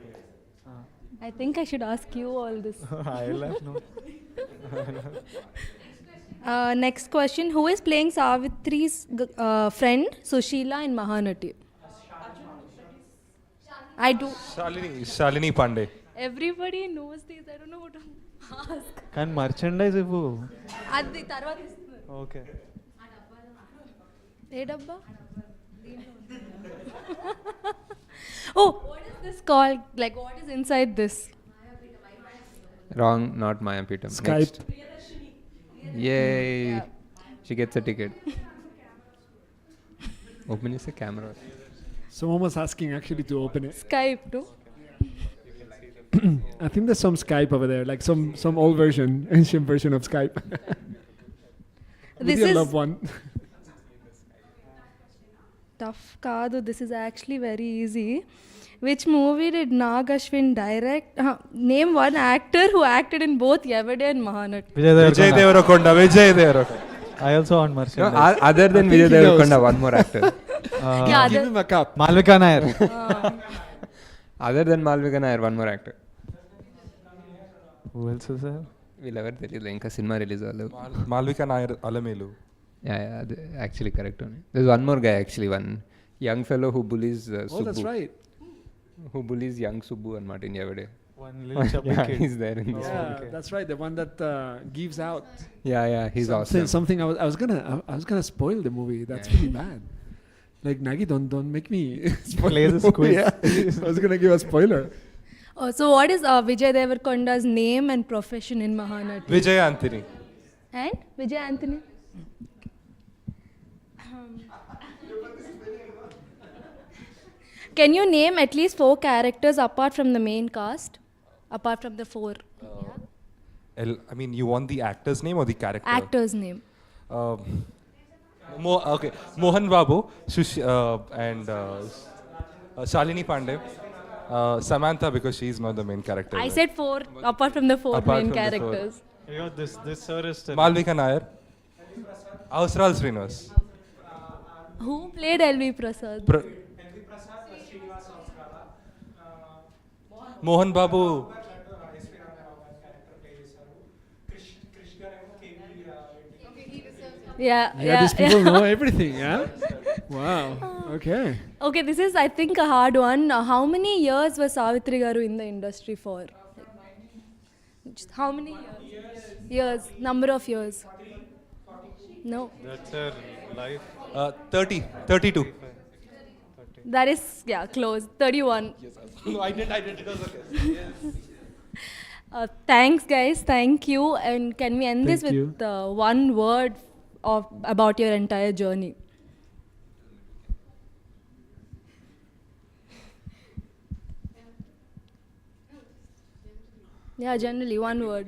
I think I should ask you all this. I'll have no. Next question. Who is playing Savitri's friend, Sushila, in Mahanati? I do. Shalini Pandey. Everybody knows this. I don't know what to ask. Can merchandise ivu? Adi tarvata istunnadu. Okay. ఏ డబ్బా? Oh, what is this called? Like, what is inside this? Wrong, not Maya Peetam. Skype. Next. Yay! She gets a ticket. Open is a camera. Someone was asking actually to open it. Skype, too. I think there's some Skype over there, like some old version, ancient version of Skype. This Maybe a is loved one. tough kaadu. This is actually very easy. Which movie did Nag Ashwin direct? Name one actor who acted in both Yevade and Mahanati. Vijay Deverakonda. I also want No, merchandise. other than I Vijay think he Deverakonda, knows. one more actor. Yeah, Give him a cup. Malvika Nair. Other than Malvika Nair, one more actor. Who else is there? వీళ్ళెవరు తెలియదు, ఇంకా cinema release అవ్వలేదు. Malvika Nair Alamelu. Yeah, actually correct only. There's one more guy actually, one young fellow who bullies Subbu. Oh, that's right. Who bullies young Subbu and Martin Yavade. One little chubby Yeah, kid. he's there in this Yeah, one. that's right. The one that gives out. Yeah, he's awesome. Something I was gonna spoil the movie. That's really bad. Like Nagi, don't make me spoil Play the this movie. quiz. Yeah. I was gonna give a spoiler. So what is Vijay Deverakonda's name and profession in Mahanati? Vijay Anthony. And Vijay Anthony? Can you name at least 4 characters apart from the main cast? Apart from the 4 I mean, you want the actor's name or the character? actors' name. Okay. Mohan Babu, and Shalini Pandey. Samantha, because she's not the main character. I said 4 apart from the 4 Apart main from the 4. characters. This sir is Malvika Nair. Avsaral Srinivas. Who played L.V. Prasad? Mohan Babu. Yeah, these people know everything. Yeah. Wow. Okay. Okay, this is, I think, a hard one. How many years was Savitri Garu in the industry for? Just how many years? Number of years? No. That's her life. 32. That is, close. 31. No, I didn't. It was okay. Thanks, guys. Thank you. And can we end this Thank with one word about your entire journey? Yeah, generally, one word.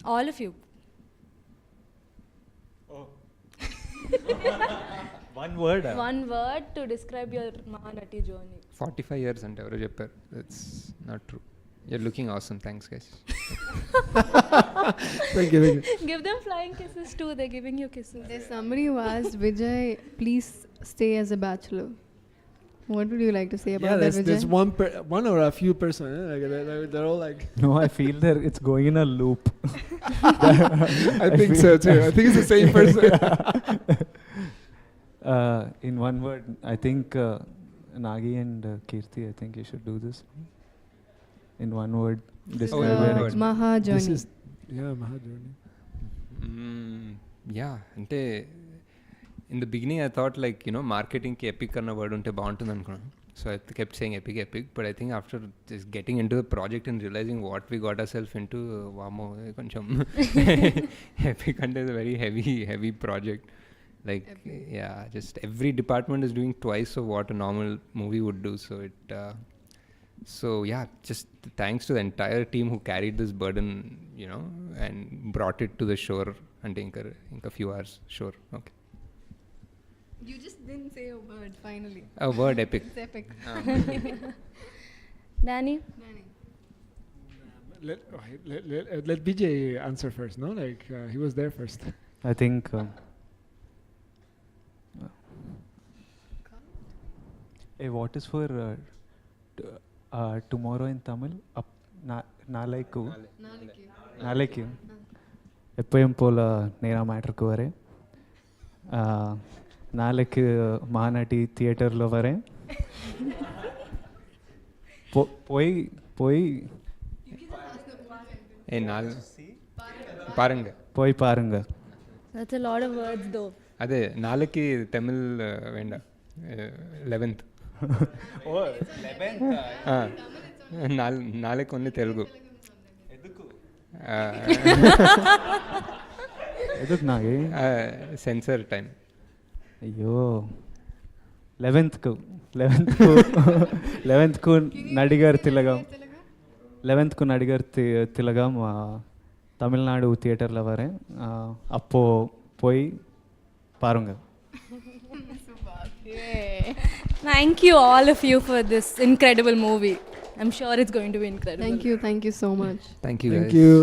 All of you. One word. One word to describe your Mahanati journey. 45 years అంటే ఎవరో చెప్పారు. That's not true. You're looking awesome. Thanks, guys. Thank you. Give them flying kisses too. They're giving you kisses. There's somebody who asked Vijay, please stay as a bachelor. What would you like to say about Yeah, that, Vijay? there's one or a few person. Like they're all like. No, I feel that it's going in a loop. I think so too. I think it's the same person. In one word, I think Nagi and Kirti, I think you should do this. In one word, describe one your word. Maha This journey. is Maha journey. Yeah, అంటే in the beginning I thought like, marketing ki epic అన్న word ఉంటే బాగుంటుంది అనుకున్నాను. So I kept saying epic, but I think after just getting into the project and realizing what we got ourselves into, వామో కొంచెం epic అంటే is a very heavy project. Like yeah, just every department is doing twice of what a normal movie would do. So yeah, just thanks to the entire team who carried this burden, and brought it to the shore. And in a few hours, sure. Okay. You just didn't say a word finally. A word epic. It's epic. Danny? Let Vijay answer first. No, like he was there first. I think what is for tomorrow in Tamil? Nalaiku. Nalaiku. எப்பயும் போல் நேராக மேட்ருக்கு வரேன். நாளைக்கு மகாநாட்டி தியேட்டரில் வரேன். போய் பாருங்க. போய் பாருங்க. That's a lot of words though. అదే నాలుగుకి తమిళ్ వేండా 11th. నాలుగు ఓన్లీ తెలుగు. ఎందుకు నాగే సెన్సర్ టైం. అయ్యో 11th నడిగర్ తిలగం తమిళనాడు థియేటర్లో வரேன். அப்போ போய் பாருங்க. Thank you all of you for this incredible movie. I'm sure it's going to be incredible. Thank you so much. Thank you guys. Thank you.